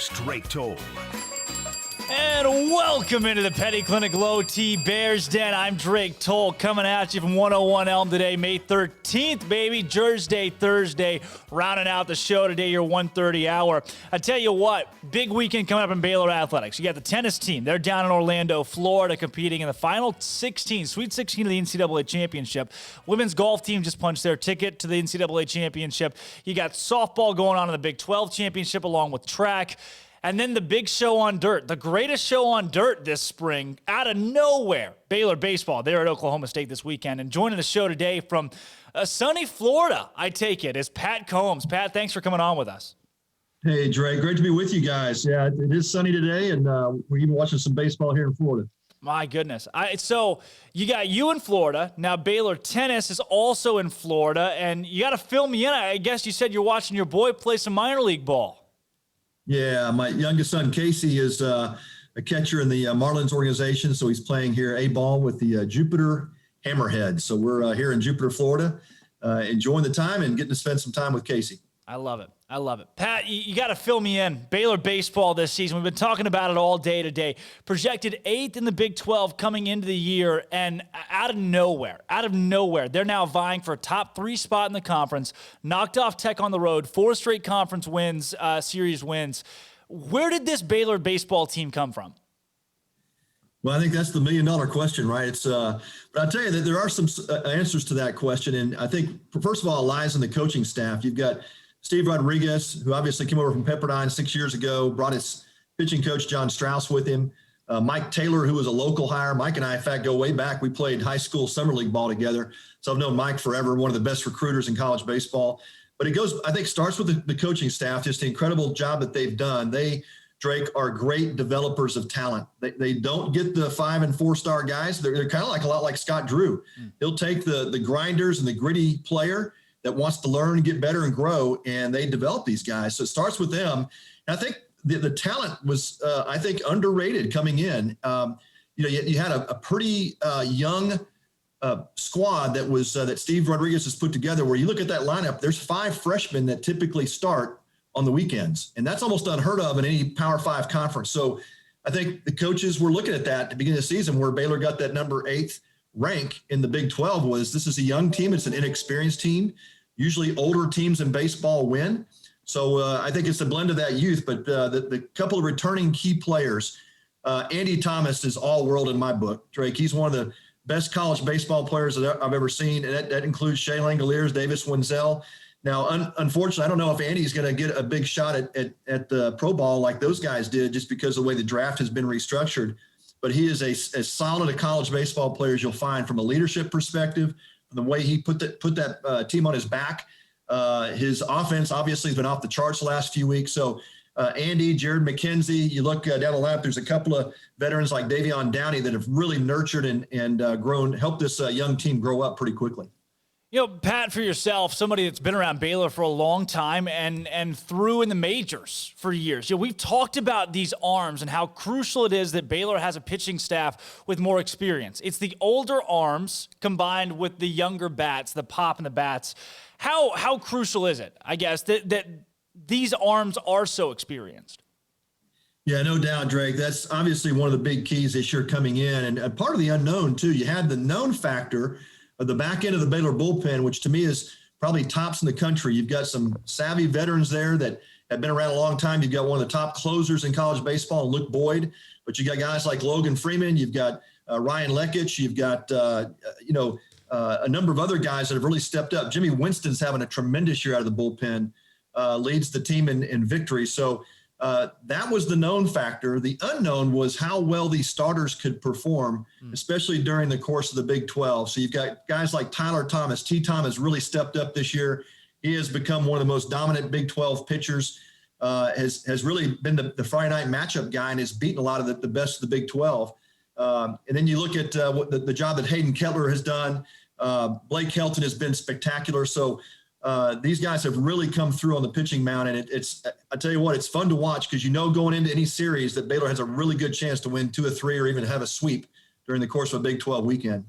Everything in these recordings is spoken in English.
host, Drake Toll. And welcome into the Petty Clinic Low T Bears Den. I'm Drake Toll coming at you from 101 Elm today, May 13th, baby. Jersey Day Thursday, rounding out the show today, your 1:30 hour. I tell you what, big weekend coming up in Baylor Athletics. You got the tennis team. They're down in Orlando, Florida, competing in the final 16, Sweet 16 of the NCAA Championship. Women's golf team just punched their ticket to the NCAA Championship. You got softball going on in the Big 12 Championship along with track. And then the big show on dirt, the greatest show on dirt this spring, out of nowhere. Baylor baseball, they're at Oklahoma State this weekend. And joining the show today from sunny Florida, I take it, is Pat Combs. Pat, thanks for coming on with us. Hey, Drake, great to be with you guys. Yeah, it is sunny today, and we're even watching some baseball here in Florida. My goodness. So you got you in Florida. Now Baylor tennis is also in Florida. And you got to fill me in. I guess you said you're watching your boy play some minor league ball. Yeah, my youngest son, Casey, is a catcher in the Marlins organization, so he's playing here A-ball with the Jupiter Hammerheads. So we're here in Jupiter, Florida, enjoying the time and getting to spend some time with Casey. I love it. I love it. Pat, you got to fill me in. Baylor baseball this season. We've been talking about it all day today. Projected 8th in the Big 12 coming into the year, and out of nowhere, they're now vying for a top 3 spot in the conference, knocked off Tech on the road, 4 straight conference wins, series wins. Where did this Baylor baseball team come from? Well, I think that's the $1 million question, right? It's, but I'll tell you that there are some answers to that question. And I think, first of all, it lies in the coaching staff. You've got Steve Rodriguez, who obviously came over from Pepperdine 6 years ago, brought his pitching coach, John Strauss, with him. Mike Taylor, who was a local hire. Mike and I, in fact, go way back. We played high school summer league ball together. So I've known Mike forever, one of the best recruiters in college baseball. But it goes, I think, starts with the coaching staff, just the incredible job that they've done. They, Drake, are great developers of talent. They don't get the 5- and 4-star guys. They're kind of like a lot like Scott Drew. He'll take the grinders and the gritty player that wants to learn, get better, and grow, and they develop these guys. So it starts with them. And I think the talent was, I think, underrated coming in. You had a pretty young squad that was that Steve Rodriguez has put together, where you look at that lineup, there's 5 freshmen that typically start on the weekends, and that's almost unheard of in any Power 5 conference. So I think the coaches were looking at that at the beginning of the season, where Baylor got that number 8th rank in the Big 12, was this is a young team. It's an inexperienced team. Usually older teams in baseball win. So I think it's a blend of that youth, but the couple of returning key players, Andy Thomas is all world in my book, Drake. He's one of the best college baseball players that I've ever seen. And that includes Shea Langoliers, Davis Wenzel. Now, unfortunately, I don't know if Andy's going to get a big shot at the pro ball like those guys did, just because of the way the draft has been restructured. But he is as solid a college baseball player as you'll find from a leadership perspective, from the way he put that team on his back. His offense obviously has been off the charts the last few weeks. So Andy, Jared McKenzie, you look down the lineup, there's a couple of veterans like Davion Downey that have really nurtured and grown, helped this young team grow up pretty quickly. You know, Pat, for yourself, somebody that's been around Baylor for a long time and through in the majors for years. You know, we've talked about these arms and how crucial it is that Baylor has a pitching staff with more experience. It's the older arms combined with the younger bats, the pop and the bats. How crucial is it, I guess, that these arms are so experienced? Yeah, no doubt, Drake. That's obviously one of the big keys this year coming in. And part of the unknown, too. You had the known factor of the back end of the Baylor bullpen, which to me is probably tops in the country. You've got some savvy veterans there that have been around a long time. You've got one of the top closers in college baseball, Luke Boyd, but you got guys like Logan Freeman. You've got Ryan Lekic. You've got, a number of other guys that have really stepped up. Jimmy Winston's having a tremendous year out of the bullpen, leads the team in victory. So that was the known factor. The unknown was how well these starters could perform, especially during the course of the Big 12. So you've got guys like Tyler Thomas. T-Tom has really stepped up this year. He has become one of the most dominant Big 12 pitchers, has really been the Friday night matchup guy and has beaten a lot of the best of the Big 12. And then you look at the job that Hayden Kettler has done. Blake Helton has been spectacular. So these guys have really come through on the pitching mound, and I tell you what, it's fun to watch because going into any series that Baylor has a really good chance to win 2 or 3 or even have a sweep during the course of a Big 12 weekend.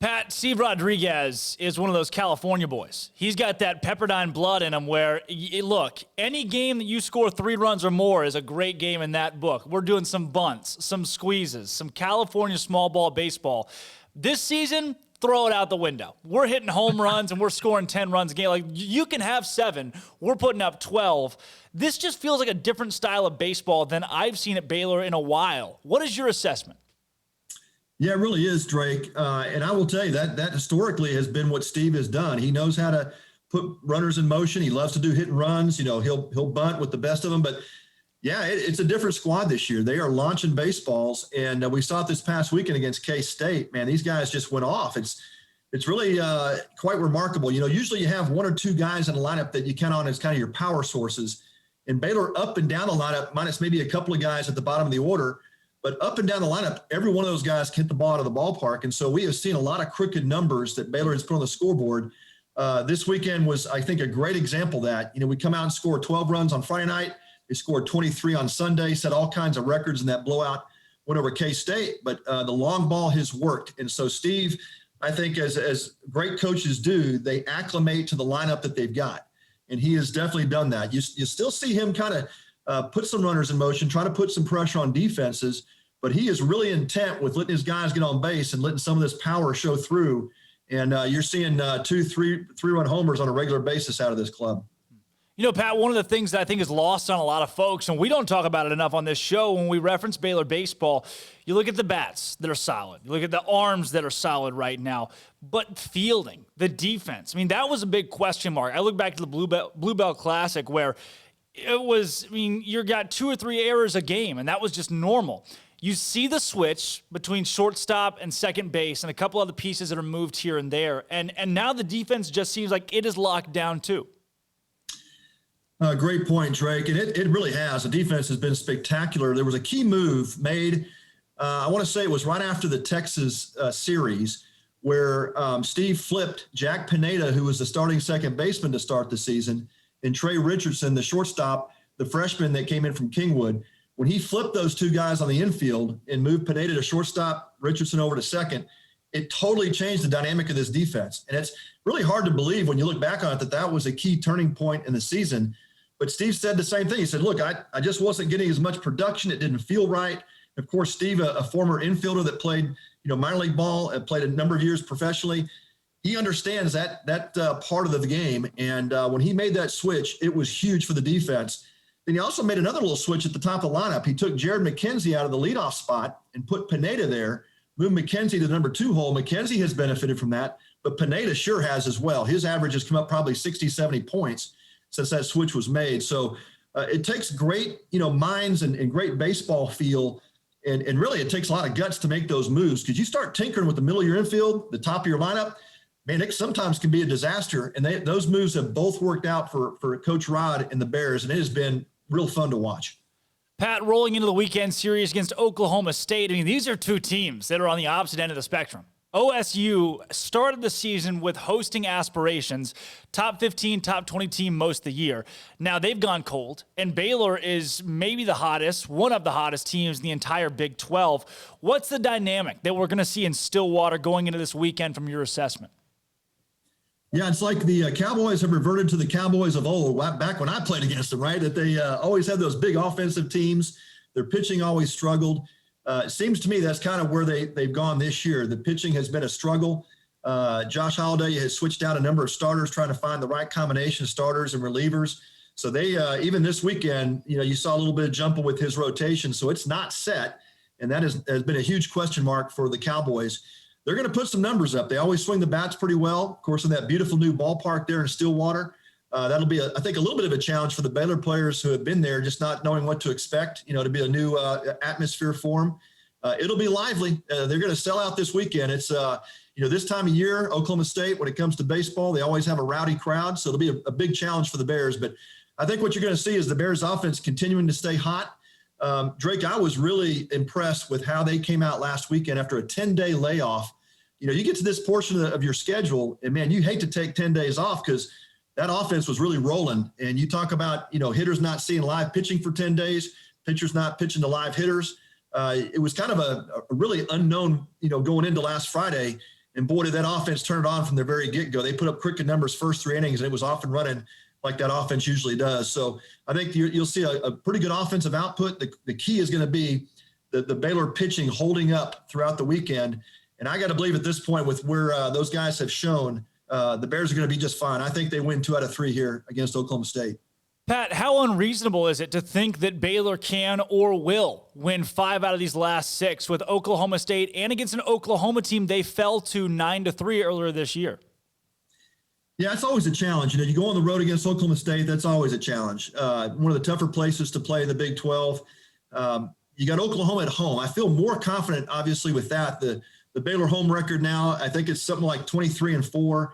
Pat, Steve Rodriguez is one of those California boys. He's got that Pepperdine blood in him where, look, any game that you score 3 runs or more is a great game in that book. We're doing some bunts, some squeezes, some California small ball baseball. This season, throw it out the window. We're hitting home runs and we're scoring 10 runs a game. Like, you can have 7. We're putting up 12. This just feels like a different style of baseball than I've seen at Baylor in a while. What is your assessment? Yeah, it really is, Drake. And I will tell you that historically has been what Steve has done. He knows how to put runners in motion. He loves to do hit and runs. You know, he'll bunt with the best of them. But yeah, it's a different squad this year. They are launching baseballs, and we saw it this past weekend against K-State. Man, these guys just went off. It's really quite remarkable. You know, usually you have 1 or 2 guys in a lineup that you count on as kind of your power sources. And Baylor up and down the lineup, minus maybe a couple of guys at the bottom of the order. But up and down the lineup, every one of those guys hit the ball out of the ballpark. And so we have seen a lot of crooked numbers that Baylor has put on the scoreboard. This weekend was, I think, a great example of that. You know, we come out and score 12 runs on Friday night. They scored 23 on Sunday, set all kinds of records in that blowout, went over K-State. But the long ball has worked. And so Steve, I think as great coaches do, they acclimate to the lineup that they've got. And he has definitely done that. You still see him kind of put some runners in motion, try to put some pressure on defenses. But he is really intent with letting his guys get on base and letting some of this power show through. And you're seeing 2, 3-run homers on a regular basis out of this club. You know, Pat, one of the things that I think is lost on a lot of folks, and we don't talk about it enough on this show when we reference Baylor baseball, you look at the bats that are solid. You look at the arms that are solid right now. But fielding, the defense, I mean, that was a big question mark. I look back to the Blue Belt Classic where it was, I mean, you got 2 or 3 errors a game, and that was just normal. You see the switch between shortstop and second base and a couple other pieces that are moved here and there. And now the defense just seems like it is locked down too. Great point, Drake. And it really has. The defense has been spectacular. There was a key move made, I want to say it was right after the Texas series, where Steve flipped Jack Pineda, who was the starting second baseman to start the season, and Trey Richardson, the shortstop, the freshman that came in from Kingwood. When he flipped those 2 guys on the infield and moved Pineda to shortstop, Richardson over to second, it totally changed the dynamic of this defense. And it's really hard to believe when you look back on it that was a key turning point in the season. But Steve said the same thing. He said, look, I just wasn't getting as much production. It didn't feel right. Of course, Steve, a former infielder that played, minor league ball, played a number of years professionally, he understands that part of the game. And when he made that switch, it was huge for the defense. Then he also made another little switch at the top of the lineup. He took Jared McKenzie out of the leadoff spot and put Pineda there, moved McKenzie to the number 2 hole. McKenzie has benefited from that, but Pineda sure has as well. His average has come up probably 60, 70 points since that switch was made. So it takes great, minds and great baseball feel. And really it takes a lot of guts to make those moves, because you start tinkering with the middle of your infield, the top of your lineup, man, it sometimes can be a disaster. And those moves have both worked out for Coach Rod and the Bears, and it has been real fun to watch. Pat, rolling into the weekend series against Oklahoma State, I mean, these are 2 teams that are on the opposite end of the spectrum. OSU started the season with hosting aspirations, top 15, top 20 team most of the year. Now they've gone cold, and Baylor is maybe the hottest, one of the hottest teams in the entire Big 12. What's the dynamic that we're going to see in Stillwater going into this weekend from your assessment? Yeah, it's like the Cowboys have reverted to the Cowboys of old, back when I played against them, right? That they always had those big offensive teams. Their pitching always struggled. It seems to me that's kind of where they've gone this year. The pitching has been a struggle. Josh Holliday has switched out a number of starters, trying to find the right combination of starters and relievers. So they, even this weekend, you saw a little bit of jumping with his rotation. So it's not set. And that has been a huge question mark for the Cowboys. They're going to put some numbers up. They always swing the bats pretty well. Of course, in that beautiful new ballpark there in Stillwater, that'll be, I think, a little bit of a challenge for the Baylor players who have been there, just not knowing what to expect, to be a new atmosphere for them. It'll be lively. They're going to sell out this weekend. It's, this time of year, Oklahoma State, when it comes to baseball, they always have a rowdy crowd. So it'll be a big challenge for the Bears. But I think what you're going to see is the Bears offense continuing to stay hot. Drake, I was really impressed with how they came out last weekend after a 10-day layoff. You get to this portion of your schedule, and, man, you hate to take 10 days off because that offense was really rolling. And you talk about, hitters not seeing live pitching for 10 days, pitchers not pitching to live hitters. It was kind of a really unknown, going into last Friday. And boy, did that offense turn it on from the very get-go. They put up cricket numbers first 3 innings, and it was off and running like that offense usually does. So I think you'll see a pretty good offensive output. The key is going to be the Baylor pitching holding up throughout the weekend. And I got to believe at this point with where those guys have shown, the Bears are going to be just fine. I think they win 2 out of 3 here against Oklahoma State. Pat, how unreasonable is it to think that Baylor can or will win 5 out of these last 6 with Oklahoma State and against an Oklahoma team they fell to 9-3 earlier this year? Yeah, it's always a challenge. You go on the road against Oklahoma State, that's always a challenge. One of the tougher places to play in the Big 12. You got Oklahoma at home. I feel more confident, obviously, with that. The Baylor home record now, I think it's something like 23-4.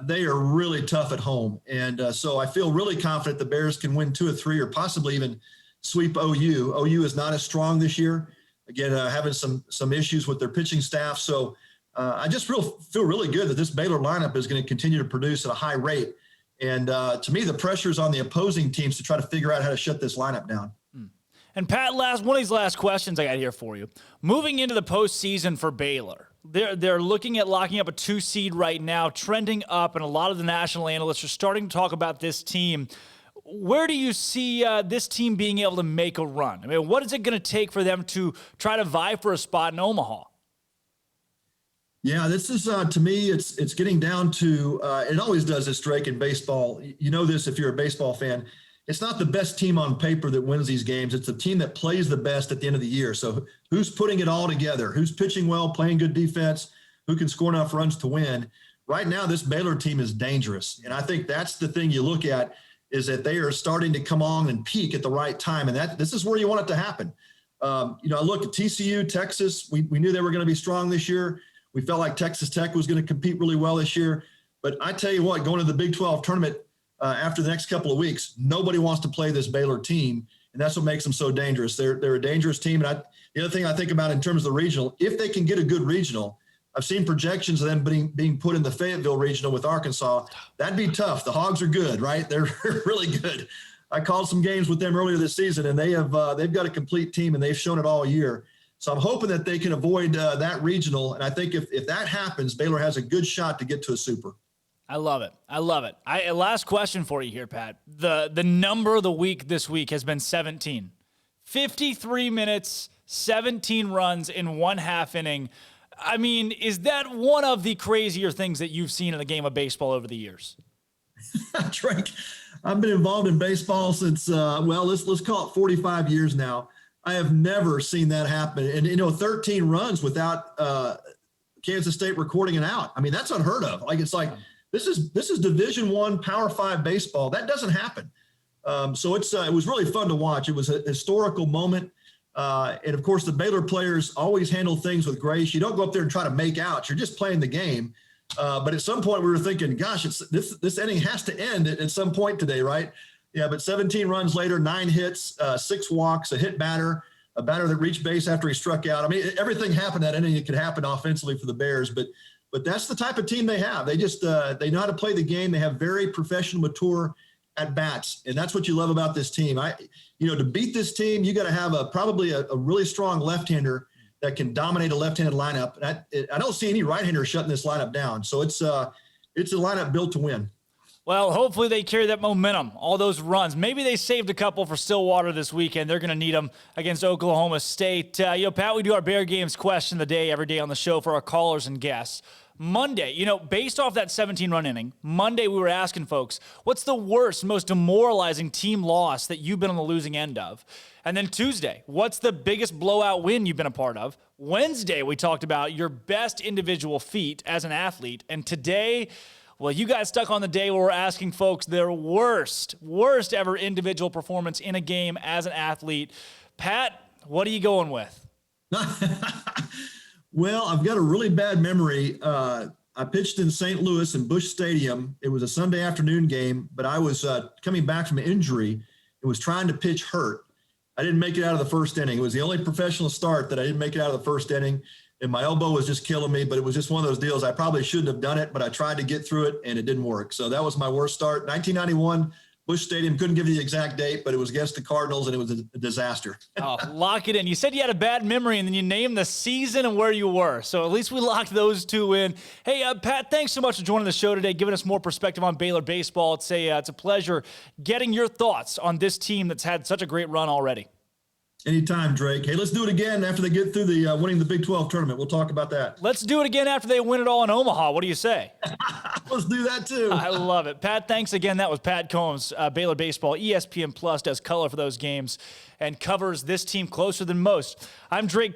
They are really tough at home. And so I feel really confident the Bears can win 2 or 3 or possibly even sweep OU. OU is not as strong this year. Again, having some issues with their pitching staff. So I just feel really good that this Baylor lineup is going to continue to produce at a high rate. And to me, the pressure is on the opposing teams to try to figure out how to shut this lineup down. And Pat, one of these last questions I got here for you. Moving into the postseason for Baylor, they're looking at locking up a 2 seed right now, trending up, and a lot of the national analysts are starting to talk about this team. Where do you see this team being able to make a run? I mean, what is it going to take for them to try to vie for a spot in Omaha? Yeah, this is, to me, it's getting down to, it always does this, Drake, in baseball. You know this if you're a baseball fan. It's not the best team on paper that wins these games. It's the team that plays the best at the end of the year. So who's putting it all together? Who's pitching well, playing good defense? Who can score enough runs to win? Right now, this Baylor team is dangerous. And I think that's the thing you look at is that they are starting to come on and peak at the right time. And this is where you want it to happen. I look at TCU, Texas. We knew they were going to be strong this year. We felt like Texas Tech was going to compete really well this year. But I tell you what, going to the Big 12 tournament, after the next couple of weeks, nobody wants to play this Baylor team, and that's what makes them so dangerous. They're a dangerous team. And the other thing I think about in terms of the regional, if they can get a good regional, I've seen projections of them being put in the Fayetteville regional with Arkansas. That'd be tough. The Hogs are good, right? They're really good. I called some games with them earlier this season, and they've got a complete team, and they've shown it all year. So I'm hoping that they can avoid that regional, and I think if that happens, Baylor has a good shot to get to a super. I love it. Last question for you here, Pat. The number of the week this week has been 17. 53 minutes, 17 runs in 1/2 inning. I mean, is that one of the crazier things that you've seen in the game of baseball over the years? Drake, I've been involved in baseball since, let's call it 45 years now. I have never seen that happen. And, 13 runs without Kansas State recording an out. I mean, that's unheard of. This is Division I Power 5 baseball. That doesn't happen. So it was really fun to watch. It was a historical moment. And of course, the Baylor players always handle things with grace. You don't go up there and try to make outs. You're just playing the game. But at some point we were thinking, gosh, this inning has to end at some point today, right? Yeah, but 17 runs later, 9 hits, 6 walks, a hit batter, a batter that reached base after he struck out. I mean, everything happened that inning. It could happen offensively for the Bears, but that's the type of team they have. They just they know how to play the game. They have very professional, mature at bats, and that's what you love about this team. To beat this team, you got to have probably a really strong left-hander that can dominate a left-handed lineup. And I don't see any right-hander shutting this lineup down. So it's a lineup built to win. Well, hopefully they carry that momentum, all those runs. Maybe they saved a couple for Stillwater this weekend. They're going to need them against Oklahoma State. Pat, we do our Bear Games question of the day every day on the show for our callers and guests. Monday, based off that 17-run inning, Monday we were asking folks, what's the worst, most demoralizing team loss that you've been on the losing end of? And then Tuesday, what's the biggest blowout win you've been a part of? Wednesday, we talked about your best individual feat as an athlete. And today, well, you got stuck on the day where we're asking folks their worst ever individual performance in a game as an athlete. Pat, what are you going with? Well, I've got a really bad memory. I pitched in St. Louis in Busch Stadium. It was a Sunday afternoon game, but I was coming back from injury and was trying to pitch hurt. I didn't make it out of the first inning. It was the only professional start that I didn't make it out of the first inning, and my elbow was just killing me, but it was just one of those deals. I probably shouldn't have done it, but I tried to get through it, and it didn't work. So that was my worst start. 1991 Busch Stadium. Couldn't give you the exact date, but it was against the Cardinals, and it was a disaster. Oh, lock it in. You said you had a bad memory, and then you named the season and where you were. So at least we locked those two in. Hey, Pat, thanks so much for joining the show today, giving us more perspective on Baylor baseball. It's a pleasure getting your thoughts on this team that's had such a great run already. Anytime, Drake. Hey, let's do it again after they get through the winning the Big 12 tournament. We'll talk about that. Let's do it again after they win it all in Omaha. What do you say? Let's do that, too. I love it. Pat, thanks again. That was Pat Combs, Baylor Baseball. ESPN Plus does color for those games and covers this team closer than most. I'm Drake.